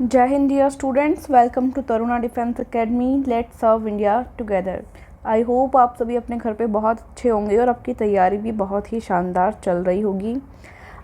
जय हिंद dear students, welcome to Taruna defence academy. Let's serve India together. I hope आप सभी अपने घर पे बहुत अच्छे होंगे और आपकी तैयारी भी बहुत ही शानदार चल रही होगी।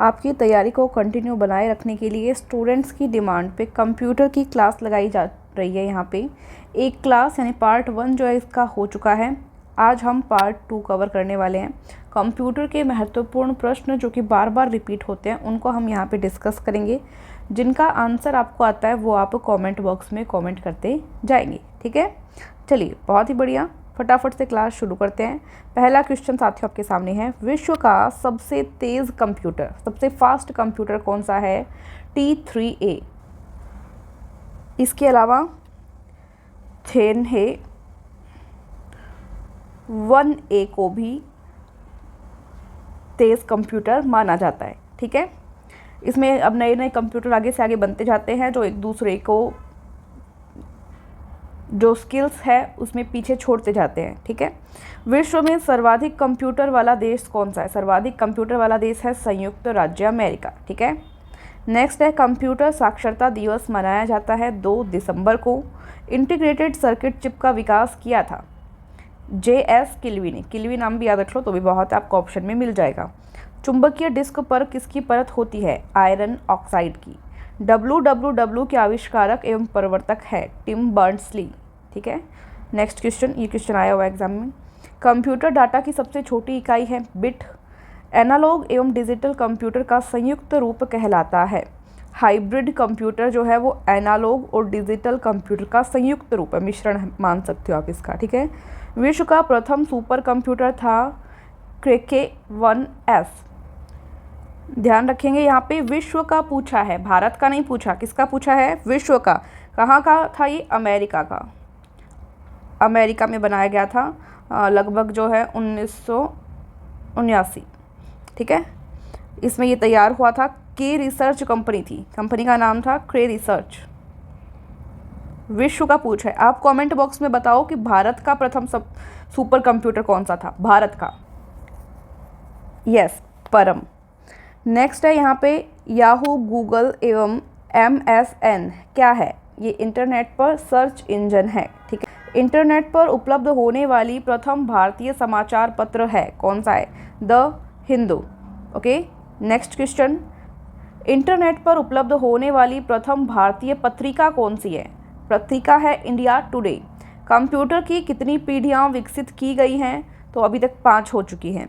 आपकी तैयारी को कंटिन्यू बनाए रखने के लिए स्टूडेंट्स की डिमांड पे कंप्यूटर की क्लास लगाई जा रही है। यहाँ पे एक क्लास यानी पार्ट 1 जो है इसका हो चुका है। आज हम पार्ट 2 कवर करने वाले हैं। कंप्यूटर के महत्वपूर्ण प्रश्न जो कि बार बार रिपीट होते हैं उनको हम यहाँ पे डिस्कस करेंगे। जिनका आंसर आपको आता है वो आप कमेंट बॉक्स में कमेंट करते जाएंगे। ठीक है, चलिए बहुत ही बढ़िया, फटाफट से क्लास शुरू करते हैं। पहला क्वेश्चन साथियों आपके सामने है, विश्व का सबसे तेज़ कंप्यूटर, सबसे फास्ट कंप्यूटर कौन सा है? T3A। इसके अलावा थेन है 1A को भी तेज़ कंप्यूटर माना जाता है। ठीक है, इसमें अब नए नए कंप्यूटर आगे से आगे बनते जाते हैं जो एक दूसरे को जो स्किल्स है उसमें पीछे छोड़ते जाते हैं। ठीक है, विश्व में सर्वाधिक कंप्यूटर वाला देश कौन सा है? सर्वाधिक कंप्यूटर वाला देश है संयुक्त राज्य अमेरिका। ठीक है, नेक्स्ट है, कंप्यूटर साक्षरता दिवस मनाया जाता है 2 दिसंबर को। इंटीग्रेटेड सर्किट चिप का विकास किया था JS किल्वी ने। किल्वी नाम भी याद रख लो तो भी बहुत आपको ऑप्शन में मिल जाएगा। चुंबकीय डिस्क पर किसकी परत होती है? आयरन ऑक्साइड की। WWW के आविष्कारक एवं प्रवर्तक है टिम बर्नर्स-ली। ठीक है, नेक्स्ट क्वेश्चन, ये क्वेश्चन आया हुआ एग्जाम में। कंप्यूटर डाटा की सबसे छोटी इकाई है बिट। एनालॉग एवं डिजिटल कंप्यूटर का संयुक्त रूप कहलाता है। हाइब्रिड कंप्यूटर जो है वो एनालॉग और डिजिटल कंप्यूटर का संयुक्त रूप है, मिश्रण मान सकते हो आप इसका। ठीक है, विश्व का प्रथम सुपर कंप्यूटर था क्रेके 1S। ध्यान रखेंगे यहाँ पे विश्व का पूछा है, भारत का नहीं पूछा। किसका पूछा है? विश्व का। कहाँ का था ये? अमेरिका का। अमेरिका में बनाया गया था लगभग जो है 1979। ठीक है, इसमें ये तैयार हुआ था। के रिसर्च कंपनी थी, कंपनी का नाम था क्रे रिसर्च। विश्व का पूछा है, आप कमेंट बॉक्स में बताओ कि भारत का प्रथम सुपर कंप्यूटर कौन सा था? भारत का, यस, परम। नेक्स्ट है यहाँ पे याहू, गूगल एवं MSN क्या है? ये इंटरनेट पर सर्च इंजन है। ठीक है, इंटरनेट पर उपलब्ध होने वाली प्रथम भारतीय समाचार पत्र है, कौन सा है? The Hindu. Okay, next question, internet पर उपलब्ध होने वाली प्रथम भारतीय पत्रिका कौन सी है? पत्रिका है इंडिया टुडे। कंप्यूटर की कितनी पीढ़ियाँ विकसित की गई हैं? तो अभी तक 5 हो चुकी हैं।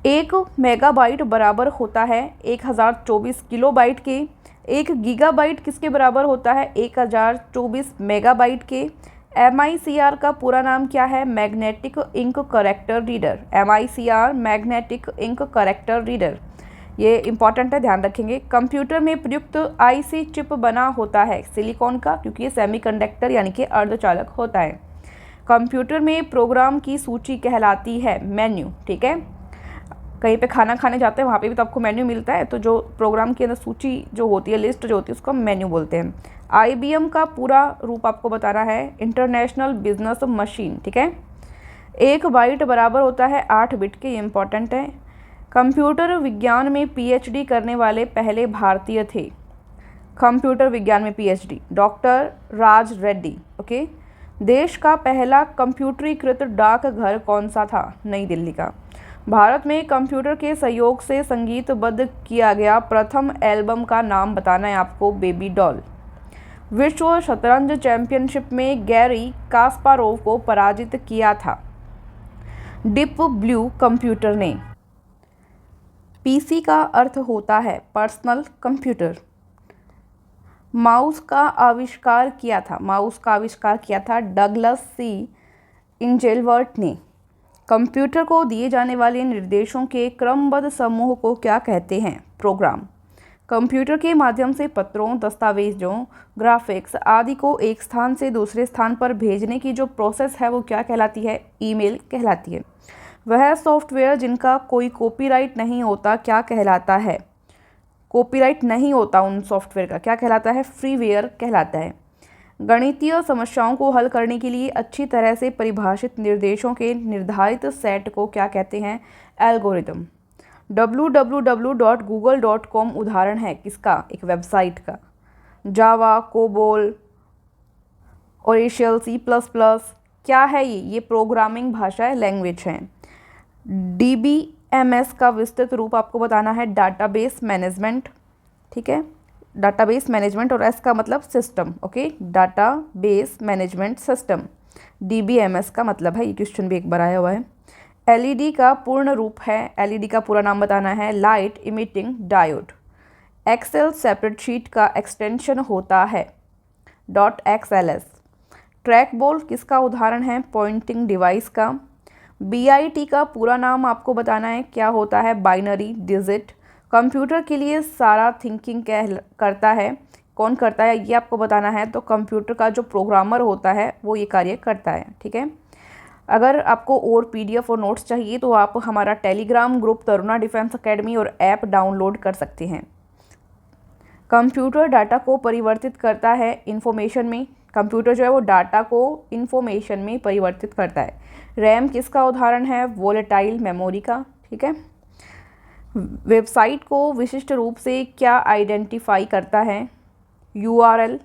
1 मेगाबाइट बराबर होता है 1024 किलोबाइट के। 1 गीगाबाइट किसके बराबर होता है? 1024 मेगाबाइट के। MICR का पूरा नाम क्या है? Magnetic ink character reader. MICR magnetic ink character reader, ये इंपॉर्टेंट है, ध्यान रखेंगे। कंप्यूटर में प्रयुक्त IC चिप बना होता है सिलिकॉन का, क्योंकि ये सेमीकंडक्टर यानी कि अर्धचालक होता है। कंप्यूटर में प्रोग्राम की सूची कहलाती है मेन्यू। ठीक है, कहीं पे खाना खाने जाते हैं वहाँ पे भी तो आपको मेन्यू मिलता है, तो जो प्रोग्राम के अंदर सूची जो होती है, लिस्ट जो होती है, उसको हम मेन्यू बोलते हैं। IBM का पूरा रूप आपको बताना है इंटरनेशनल बिजनेस मशीन। ठीक है, 1 बाइट बराबर होता है 8 बिट के, ये इंपॉर्टेंट है। कंप्यूटर विज्ञान में PhD करने वाले पहले भारतीय थे। कंप्यूटर विज्ञान में PhD doctor Raj Reddy. Okay, देश का पहला कंप्यूटरीकृत डाकघर कौन सा था? नई दिल्ली का। भारत में कंप्यूटर के सहयोग से संगीतबद्ध किया गया प्रथम एल्बम का नाम बताना है आपको, बेबी डॉल। विश्व शतरंज चैंपियनशिप में गैरी कास्पारोव को पराजित किया था डीप ब्लू कंप्यूटर ने। PC का अर्थ होता है पर्सनल कंप्यूटर। माउस का आविष्कार किया था, माउस का आविष्कार किया था डगलस C इंजेलवर्ट ने। कंप्यूटर को दिए जाने वाले निर्देशों के क्रमबद्ध समूह को क्या कहते हैं? प्रोग्राम। कंप्यूटर के माध्यम से पत्रों, दस्तावेजों, ग्राफिक्स आदि को एक स्थान से दूसरे स्थान पर भेजने की जो प्रोसेस है वो क्या कहलाती है? ईमेल कहलाती है। वह सॉफ्टवेयर जिनका कोई कॉपीराइट नहीं होता क्या कहलाता है? कॉपीराइट नहीं होता उन सॉफ्टवेयर का, क्या कहलाता है? फ्रीवेयर कहलाता है। गणितीय समस्याओं को हल करने के लिए अच्छी तरह से परिभाषित निर्देशों के निर्धारित सेट को क्या कहते हैं? एल्गोरिदम। www.google.com उदाहरण है किसका? एक वेबसाइट का। जावा, कोबोल, ओरेशियल, C++, क्या है ये प्रोग्रामिंग भाषा है, लैंग्वेज है। DBMS का विस्तृत रूप आपको बताना है डाटाबेस मैनेजमेंट, ठीक है, डाटाबेस मैनेजमेंट, और एस का मतलब system, okay, database management system, DBMS का मतलब है, ये क्वेश्चन भी एक बार आया हुआ है। LED का पूर्ण रूप है, LED का पूरा नाम बताना है light emitting diode. Excel spreadsheet का एक्सटेंशन होता है .xls। ट्रैक बॉल किसका उदाहरण है, पॉइंटिंग डिवाइस का। BIT का पूरा नाम आपको बताना है, क्या होता है, बाइनरी डिजिट। कंप्यूटर के लिए सारा थिंकिंग करता है, कौन करता है ये आपको बताना है, तो कंप्यूटर का जो प्रोग्रामर होता है वो ये कार्य करता है, ठीक है। अगर आपको और PDF और नोट्स चाहिए तो आप हमारा Telegram group Taruna defence academy और ऐप डाउनलोड कर सकते हैं। कंप्यूटर डाटा को परिवर्तित करता है इंफॉर्मेशन में, कंप्यूटर जो है वो डाटा को इंफॉर्मेशन में परिवर्तित करता है। रैम किसका उदाहरण है, वोलेटाइल मेमोरी का, ठीक है। वेबसाइट को विशिष्ट रूप से क्या आइडेंटिफाई करता है, URL।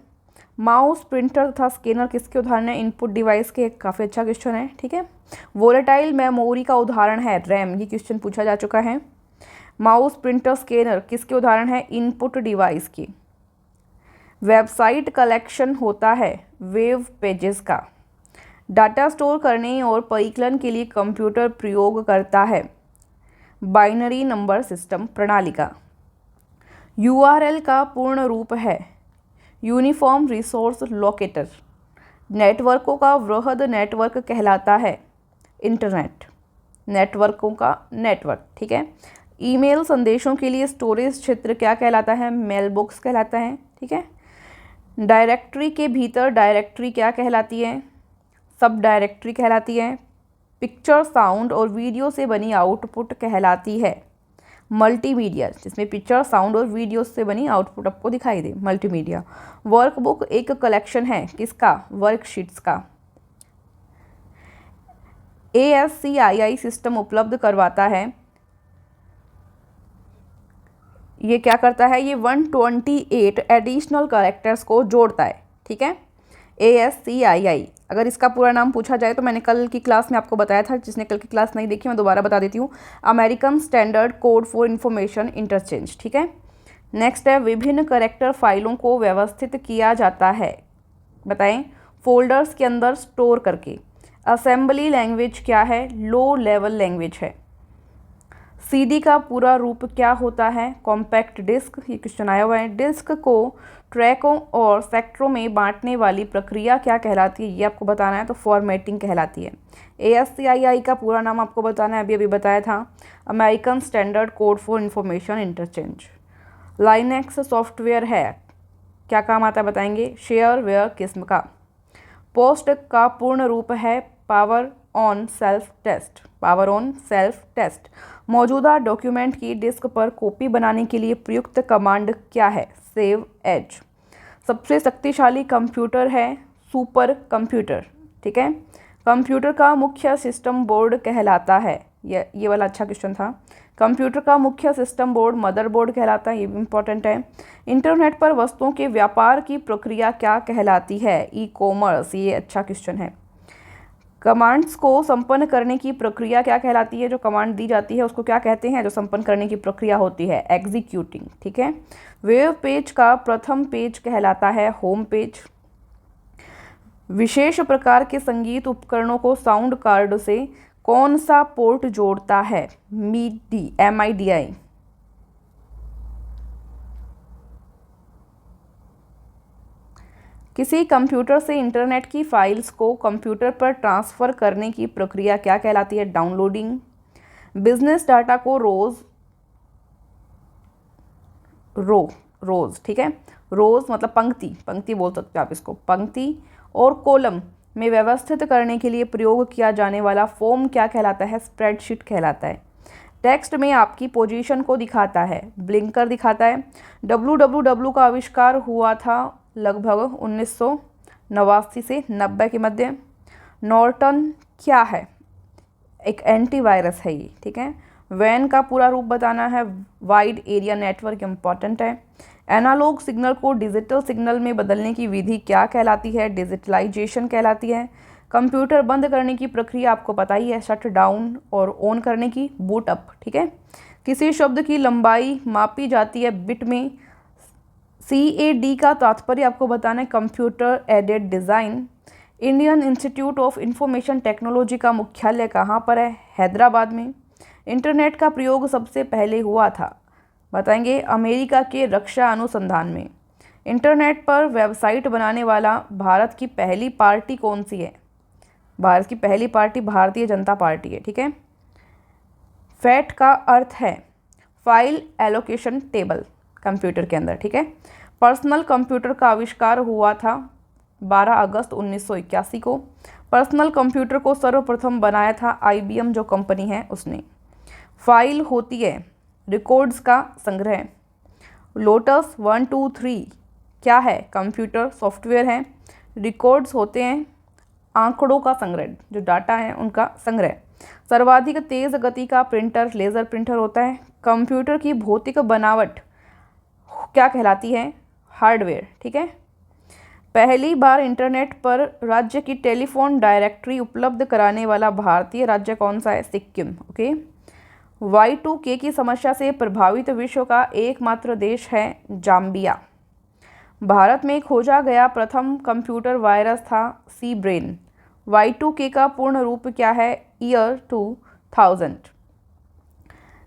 माउस, प्रिंटर तथा स्कैनर किसके उदाहरण है, इनपुट डिवाइस के, काफ़ी अच्छा क्वेश्चन है, ठीक है। वोलेटाइल मेमोरी का उदाहरण है रैम, ये क्वेश्चन पूछा जा चुका है। माउस, प्रिंटर, स्कैनर किसके उदाहरण है, इनपुट डिवाइस की। वेबसाइट कलेक्शन होता है वेब पेजेस का। डाटा स्टोर करने और परिकलन के लिए कंप्यूटर प्रयोग करता है बाइनरी नंबर सिस्टम प्रणाली का। URL का पूर्ण रूप है यूनिफॉर्म रिसोर्स लोकेटर। नेटवर्कों का वृहद नेटवर्क कहलाता है इंटरनेट, नेटवर्कों का नेटवर्क, ठीक है। ईमेल संदेशों के लिए स्टोरेज क्षेत्र क्या कहलाता है, मेलबॉक्स कहलाता है, ठीक है। डायरेक्टरी के भीतर डायरेक्टरी क्या कहलाती है, सब डायरेक्टरी कहलाती है। पिक्चर, साउंड और वीडियो से बनी आउटपुट कहलाती है मल्टीमीडिया, जिसमें पिक्चर, साउंड और वीडियो से बनी आउटपुट आपको दिखाई दे, मल्टीमीडिया। वर्कबुक एक कलेक्शन है किसका, वर्कशीट्स का। ASCII सिस्टम उपलब्ध करवाता है, ये क्या करता है, ये 128 एडिशनल कैरेक्टर्स को जोड़ता है, ठीक है। ASCII, अगर इसका पूरा नाम पूछा जाए तो मैंने कल की क्लास में आपको बताया था, जिसने कल की क्लास नहीं देखी मैं दोबारा बता देती हूँ, American standard code for information interchange, ठीक है। नेक्स्ट है, विभिन्न कैरेक्टर फाइलों को व्यवस्थित किया जाता है, बताएं, फोल्डर्स के अंदर स्टोर करके। असेंबली लैंग्वेज क्या है, लो लेवल लैंग्वेज है। CD का पूरा रूप क्या होता है, कॉम्पैक्ट डिस्क, ये क्वेश्चन आया हुआ है। डिस्क को ट्रैकों और सेक्टरों में बांटने वाली प्रक्रिया क्या कहलाती है, ये आपको बताना है, तो फॉर्मेटिंग कहलाती है। ASCII का पूरा नाम आपको बताना है, अभी बताया था, American standard code for information interchange. Linux software है, क्या काम आता है बताएंगे, शेयरवेयर किस्म का। पोस्ट का पूर्ण रूप है power on self test, power on self test. मौजूदा डॉक्यूमेंट की डिस्क पर कॉपी बनाने के लिए प्रयुक्त कमांड क्या है, सेव एज। सबसे शक्तिशाली कंप्यूटर है सुपर कंप्यूटर, ठीक है। कंप्यूटर का मुख्य सिस्टम बोर्ड कहलाता है, ये वाला अच्छा क्वेश्चन था। कंप्यूटर का मुख्य सिस्टम बोर्ड मदरबोर्ड कहलाता है, ये भी इंपॉर्टेंट है। इंटरनेट पर वस्तुओं के व्यापार की प्रक्रिया क्या कहलाती है, ई-कॉमर्स, ये अच्छा क्वेश्चन है। कमांड्स को संपन्न करने की प्रक्रिया क्या कहलाती है, जो कमांड दी जाती है उसको क्या कहते हैं, जो संपन्न करने की प्रक्रिया होती है, एग्जीक्यूटिंग, ठीक है। वेब पेज का प्रथम पेज कहलाता है होम पेज। विशेष प्रकार के संगीत उपकरणों को साउंड कार्ड से कौन सा पोर्ट जोड़ता है, MIDI। किसी कंप्यूटर से इंटरनेट की फाइल्स को कंप्यूटर पर ट्रांसफ़र करने की प्रक्रिया क्या कहलाती है, डाउनलोडिंग। बिजनेस डाटा को रोज, ठीक है, रोज मतलब पंक्ति बोल सकते हो आप इसको, पंक्ति और कॉलम में व्यवस्थित करने के लिए प्रयोग किया जाने वाला फॉर्म क्या कहलाता है, स्प्रेडशीट कहलाता है। टेक्स्ट में आपकी पोजीशन को दिखाता है, ब्लिंकर दिखाता है। WWW का आविष्कार हुआ था लगभग 1989 से 90 के मध्य। नॉर्टन क्या है, एक एंटीवायरस है ये, ठीक है। वैन का पूरा रूप बताना है। वाइड एरिया नेटवर्क इम्पॉर्टेंट है। एनालॉग सिग्नल को डिजिटल सिग्नल में बदलने की विधि क्या कहलाती है? डिजिटलाइजेशन कहलाती है। कंप्यूटर बंद करने की प्रक्रिया आपको पता ही है, शट डाउन, और ऑन करने की बूट अप। ठीक है। किसी शब्द की लंबाई मापी जाती है बिट में। CAD का तात्पर्य आपको बताना है computer aided design. Indian institute of information technology का मुख्यालय कहाँ पर है? हैदराबाद में। इंटरनेट का प्रयोग सबसे पहले हुआ था, बताएंगे, अमेरिका के रक्षा अनुसंधान में। इंटरनेट पर वेबसाइट बनाने वाला भारत की पहली पार्टी कौन सी है? भारत की पहली पार्टी भारतीय जनता पार्टी है। ठीक है। फैट का अर्थ है फाइल एलोकेशन टेबल कंप्यूटर के अंदर। ठीक है। पर्सनल कंप्यूटर का आविष्कार हुआ था 12 अगस्त 1981 को। पर्सनल कंप्यूटर को सर्वप्रथम बनाया था IBM जो कंपनी है उसने। फाइल होती है रिकॉर्ड्स का संग्रह। लोटस 1 2 3 क्या है? कंप्यूटर सॉफ्टवेयर है। रिकॉर्ड्स होते हैं आंकड़ों का संग्रह, जो डाटा है उनका संग्रह। सर्वाधिक तेज गति का प्रिंटर लेज़र प्रिंटर होता है। कंप्यूटर की भौतिक बनावट क्या कहलाती है? हार्डवेयर। ठीक है। पहली बार इंटरनेट पर राज्य की टेलीफोन डायरेक्टरी उपलब्ध कराने वाला भारतीय राज्य कौन सा है? सिक्किम। ओके। Y2K की समस्या से प्रभावित विश्व का एकमात्र देश है जाम्बिया। भारत में खोजा गया प्रथम कंप्यूटर वायरस था सी ब्रेन। Y2K का पूर्ण रूप क्या है? ईयर 2000।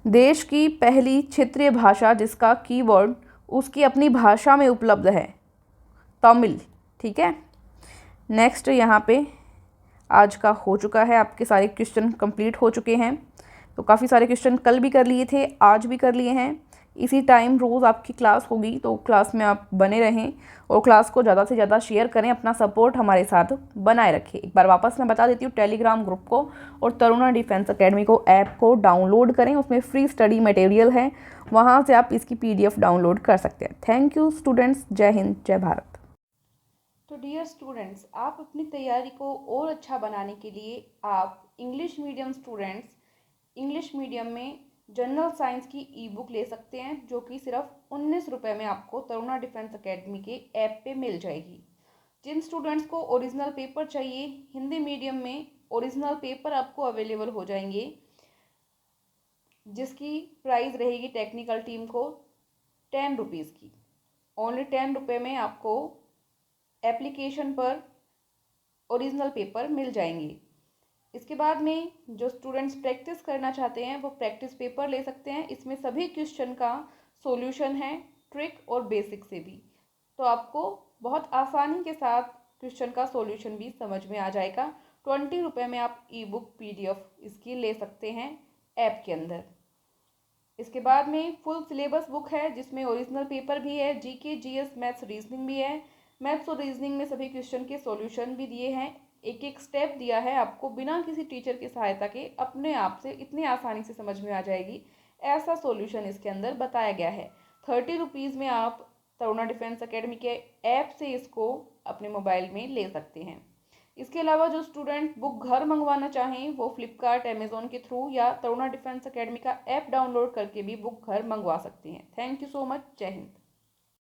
देश की पहली क्षेत्रीय भाषा जिसका कीवर्ड उसकी अपनी भाषा में उपलब्ध है, तमिल। ठीक है। नेक्स्ट यहाँ पे आज का हो चुका है, आपके सारे क्वेश्चन कंप्लीट हो चुके हैं। तो काफ़ी सारे क्वेश्चन कल भी कर लिए थे, आज भी कर लिए हैं। इसी टाइम रोज़ आपकी क्लास होगी, तो क्लास में आप बने रहें और क्लास को ज़्यादा से ज़्यादा शेयर करें, अपना सपोर्ट हमारे साथ बनाए रखें। एक बार वापस मैं बता देती हूँ, टेलीग्राम ग्रुप को और तरुणा डिफेंस एकेडमी को ऐप को डाउनलोड करें, उसमें फ्री स्टडी मटेरियल है, वहाँ से आप इसकी PDF डाउनलोड कर सकते हैं। Thank you students. जय हिंद, जय भारत। तो डियर स्टूडेंट्स, आप अपनी तैयारी को और अच्छा बनाने के लिए आप English medium students English medium में जनरल साइंस की ई-बुक ले सकते हैं, जो कि सिर्फ 19 रुपये में आपको तरुणा डिफेंस एकेडमी के ऐप पे मिल जाएगी। जिन स्टूडेंट्स को ओरिजिनल पेपर चाहिए, हिंदी मीडियम में ओरिजिनल पेपर आपको अवेलेबल हो जाएंगे, जिसकी प्राइस रहेगी टेक्निकल टीम को 10 रुपीज़ की। ओनली 10 रुपये में आपको एप्लीकेशन पर ओरिजिनल पेपर मिल जाएंगे। इसके बाद में जो स्टूडेंट्स प्रैक्टिस करना चाहते हैं वो प्रैक्टिस पेपर ले सकते हैं। इसमें सभी क्वेश्चन का सॉल्यूशन है, ट्रिक और बेसिक से भी, तो आपको बहुत आसानी के साथ क्वेश्चन का सॉल्यूशन भी समझ में आ जाएगा। 20 रुपये में आप ई-बुक PDF इसकी ले सकते हैं ऐप के अंदर। इसके बाद में फुल सिलेबस बुक है, जिसमें ओरिजिनल पेपर भी है, GK GS मैथ्स रीजनिंग भी है। मैथ्स और रीजनिंग में सभी क्वेश्चन के सॉल्यूशन भी दिए हैं, एक एक स्टेप दिया है आपको, बिना किसी टीचर की सहायता के अपने आप से इतनी आसानी से समझ में आ जाएगी, ऐसा सॉल्यूशन इसके अंदर बताया गया है। 30 रुपीज़ में आप तरुणा डिफेंस एकेडमी के ऐप से इसको अपने मोबाइल में ले सकते हैं। इसके अलावा जो स्टूडेंट बुक घर मंगवाना चाहें वो फ्लिपकार्ट, अमेजोन के थ्रू या तरुणा डिफेंस एकेडमी का ऐप डाउनलोड करके भी बुक घर मंगवा सकते हैं। Thank you so much. जय हिंद।